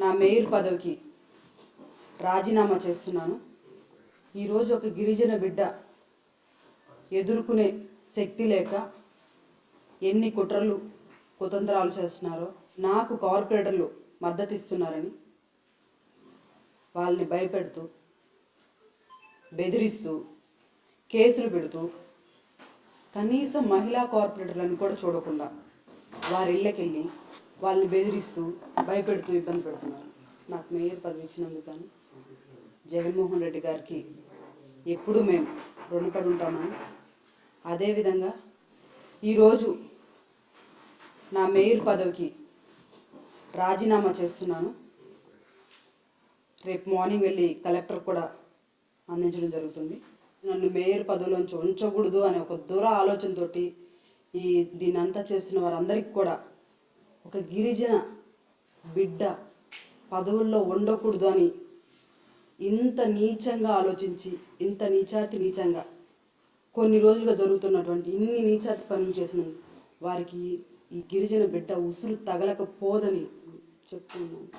నా మేయర్ పదవికి రాజీనామా చేస్తున్నాను. ఈరోజు ఒక గిరిజన బిడ్డ ఎదుర్కొనే శక్తి లేక ఎన్ని కుట్రలు కుతంత్రాలు చేస్తున్నారో, నాకు కార్పొరేటర్లు మద్దతు ఇస్తున్నారని వాళ్ళని భయపెడుతూ, బెదిరిస్తూ, కేసులు పెడుతూ, కనీసం మహిళా కార్పొరేటర్లను కూడా చూడకుండా వారి ఇళ్ళకెళ్ళి వాళ్ళని బెదిరిస్తూ, భయపెడుతూ ఇబ్బంది పెడుతున్నారు. నాకు మేయర్ పదవి ఇచ్చినందుకు కానీ జగన్మోహన్ రెడ్డి గారికి ఎప్పుడూ మేము రుణపడి ఉంటామని, అదేవిధంగా ఈరోజు నా మేయర్ పదవికి రాజీనామా చేస్తున్నాను. రేపు మార్నింగ్ వెళ్ళి కలెక్టర్ కూడా అందించడం జరుగుతుంది. నన్ను మేయర్ పదవిలోంచి ఉంచకూడదు అనే ఒక దూర ఆలోచనతో దీని అంతా చేస్తున్న వారందరికీ కూడా ఒక గిరిజన బిడ్డ పదవుల్లో ఉండకూడదు అని ఇంత నీచంగా ఆలోచించి, ఇంత నీచంగా కొన్ని రోజులుగా జరుగుతున్నటువంటి ఇన్ని నీచాతి పనులు చేసిన వారికి ఈ గిరిజన బిడ్డ ఉసురు తగలకపోదని చెప్తున్నాను.